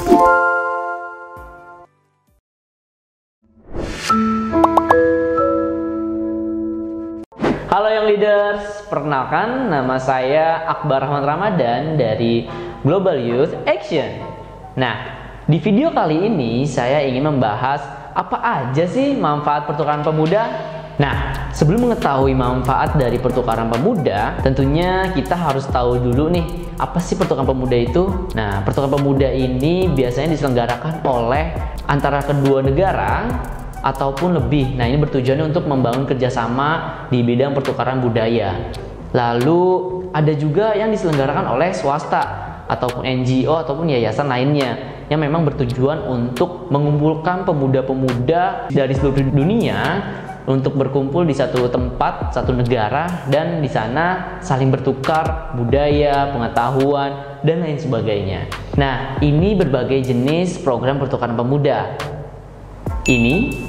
Halo Young Leaders, perkenalkan nama saya Akbar Rahman Ramadan dari Global Youth Action. Nah, di video kali ini saya ingin membahas apa aja sih manfaat pertukaran pemuda. Nah, sebelum mengetahui manfaat dari pertukaran pemuda, tentunya kita harus tahu dulu nih, apa sih pertukaran pemuda itu? Nah, pertukaran pemuda ini biasanya diselenggarakan oleh antara kedua negara ataupun lebih. Nah, ini bertujuan untuk membangun kerjasama di bidang pertukaran budaya. Lalu ada juga yang diselenggarakan oleh swasta ataupun NGO ataupun yayasan lainnya yang memang bertujuan untuk mengumpulkan pemuda-pemuda dari seluruh dunia untuk berkumpul di satu tempat, satu negara, dan di sana saling bertukar budaya, pengetahuan, dan lain sebagainya. Nah, ini berbagai jenis program pertukaran pemuda. Ini.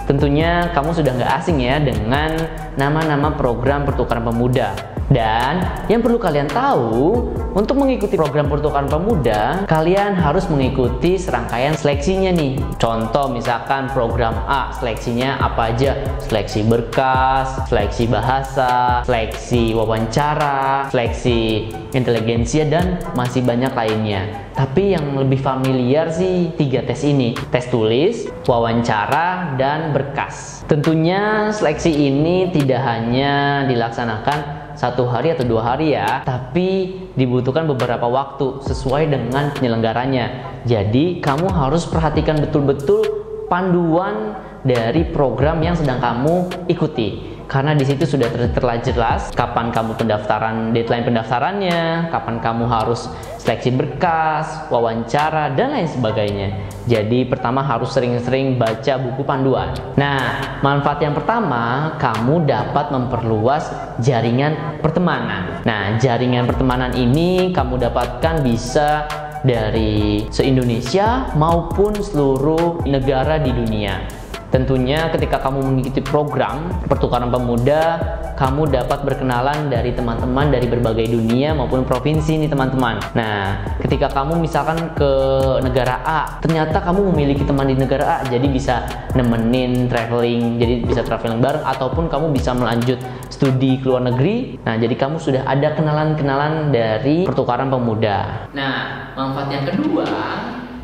Tentunya kamu sudah nggak asing ya dengan nama-nama program pertukaran pemuda. Dan yang perlu kalian tahu, untuk mengikuti program pertukaran pemuda, kalian harus mengikuti serangkaian seleksinya nih. Contoh misalkan program A, seleksinya apa aja? Seleksi berkas, seleksi bahasa, seleksi wawancara, seleksi inteligensia, dan masih banyak lainnya. Tapi yang lebih familiar sih 3 tes ini: tes tulis, wawancara, dan berkas. Tentunya seleksi ini tidak hanya dilaksanakan 1 hari atau 2 hari ya, tapi dibutuhkan beberapa waktu sesuai dengan penyelenggaranya. Jadi kamu harus perhatikan betul-betul panduan dari program yang sedang kamu ikuti, karena di situ sudah tertera jelas kapan kamu pendaftaran, deadline pendaftarannya, kapan kamu harus seleksi berkas, wawancara, dan lain sebagainya. Jadi pertama harus sering-sering baca buku panduan. Nah, manfaat yang pertama, kamu dapat memperluas jaringan pertemanan. Nah, jaringan pertemanan ini kamu dapatkan bisa dari se-Indonesia maupun seluruh negara di dunia. Tentunya ketika kamu mengikuti program pertukaran pemuda, kamu dapat berkenalan dari teman-teman dari berbagai dunia maupun provinsi nih teman-teman. Nah, ketika kamu misalkan ke negara A, ternyata kamu memiliki teman di negara A, jadi bisa nemenin traveling, jadi bisa traveling bareng, ataupun kamu bisa melanjut studi ke luar negeri. Nah, jadi kamu sudah ada kenalan-kenalan dari pertukaran pemuda. Nah, manfaat yang kedua,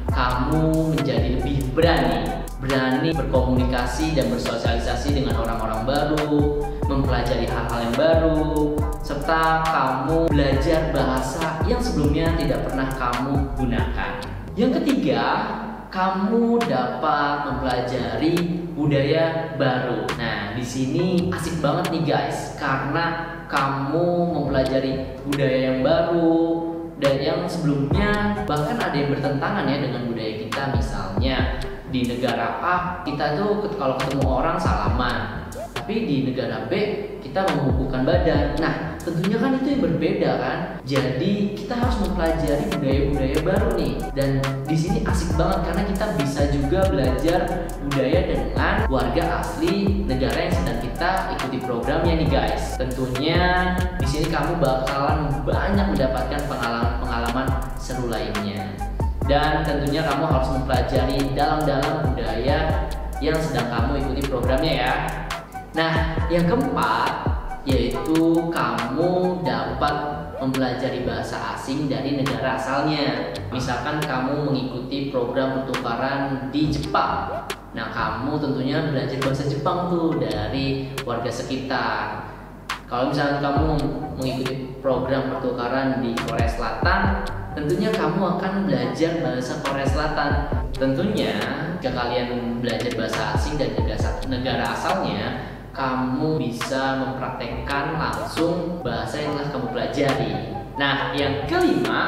kamu menjadi lebih berani berkomunikasi dan bersosialisasi dengan orang-orang baru, mempelajari hal-hal yang baru, serta kamu belajar bahasa yang sebelumnya tidak pernah kamu gunakan. Yang ketiga, kamu dapat mempelajari budaya baru. Nah, di sini asik banget nih guys, karena kamu mempelajari budaya yang baru dan yang sebelumnya bahkan ada yang bertentangan ya dengan budaya kita. Misalnya di negara A kita tuh kalau ketemu orang salaman, tapi di negara B kita membubuhkan badan. Nah, tentunya kan itu yang berbeda kan. Jadi kita harus mempelajari budaya-budaya baru nih. Dan di sini asik banget karena kita bisa juga belajar budaya dengan warga asli negara yang sedang kita ikuti programnya nih guys. Tentunya di sini kamu bakalan banyak mendapatkan pengalaman seru lainnya. Dan tentunya kamu harus mempelajari dalam-dalam budaya yang sedang kamu ikuti programnya ya. Nah, yang keempat yaitu kamu dapat mempelajari bahasa asing dari negara asalnya. Misalkan kamu mengikuti program pertukaran di Jepang. Nah, kamu tentunya belajar bahasa Jepang tuh dari warga sekitar. Kalau misalkan kamu mengikuti program pertukaran di Korea Selatan, tentunya kamu akan belajar bahasa Korea Selatan. Tentunya jika kalian belajar bahasa asing dari negara asalnya, kamu bisa mempraktekkan langsung bahasa yang telah kamu pelajari. Nah, yang kelima,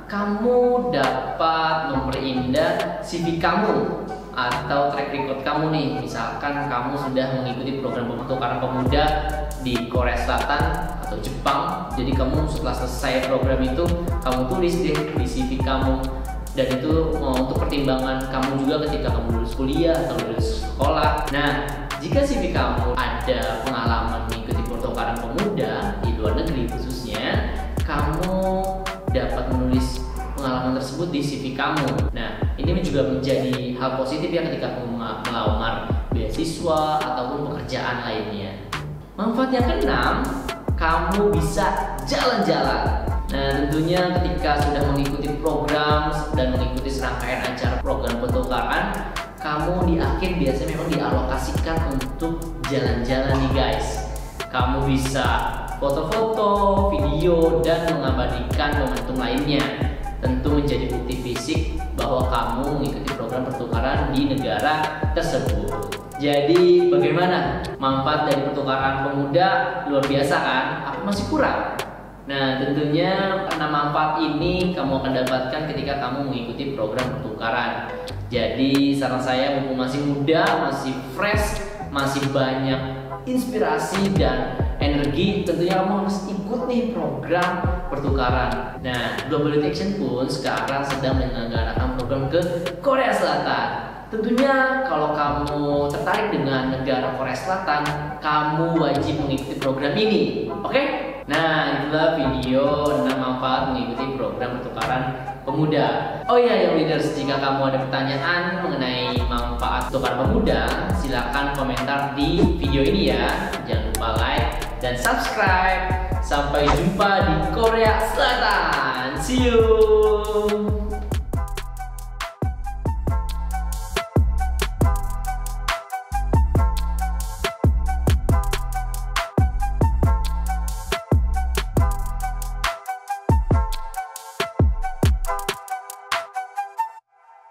kamu dapat memperindah CV kamu atau track record kamu nih. Misalkan kamu sudah mengikuti program pertukaran pemuda di Korea Selatan atau Jepang, jadi kamu setelah selesai program itu kamu tulis deh di CV kamu, dan itu untuk pertimbangan kamu juga ketika kamu lulus kuliah atau lulus sekolah. Nah, jika CV kamu ada pengalaman mengikuti pertukaran pemuda di luar negeri khususnya, kamu dapat menulis pengalaman di CV kamu. Nah, ini juga menjadi hal positif ya ketika kamu melamar beasiswa ataupun pekerjaan lainnya. Manfaat yang keenam, kamu bisa jalan-jalan. Nah, tentunya ketika sudah mengikuti program dan mengikuti serangkaian acara program pertukaran, kamu di akhir biasanya memang dialokasikan untuk jalan-jalan nih guys. Kamu bisa foto-foto, video, dan mengabadikan momentum lainnya. Tentu menjadi bukti fisik bahwa kamu mengikuti program pertukaran di negara tersebut. Jadi bagaimana? Manfaat dari pertukaran pemuda luar biasa kan? Apa masih kurang? Nah, tentunya 6 manfaat ini kamu akan dapatkan ketika kamu mengikuti program pertukaran. Jadi saran saya, mumpung masih muda, masih fresh, masih banyak inspirasi dan energi, tentunya kamu harus ikut nih program pertukaran. Nah, Global Action pun sekarang sedang menyelenggarakan program ke Korea Selatan. Tentunya kalau kamu tertarik dengan negara Korea Selatan, kamu wajib mengikuti program ini. Oke? Nah, itulah video 6 manfaat mengikuti program pertukaran pemuda. Oh iya, yang leaders, jika kamu ada pertanyaan mengenai manfaat pertukaran pemuda, silakan komentar di video ini ya. Jangan lupa like dan subscribe. Sampai jumpa di Korea Selatan. See you.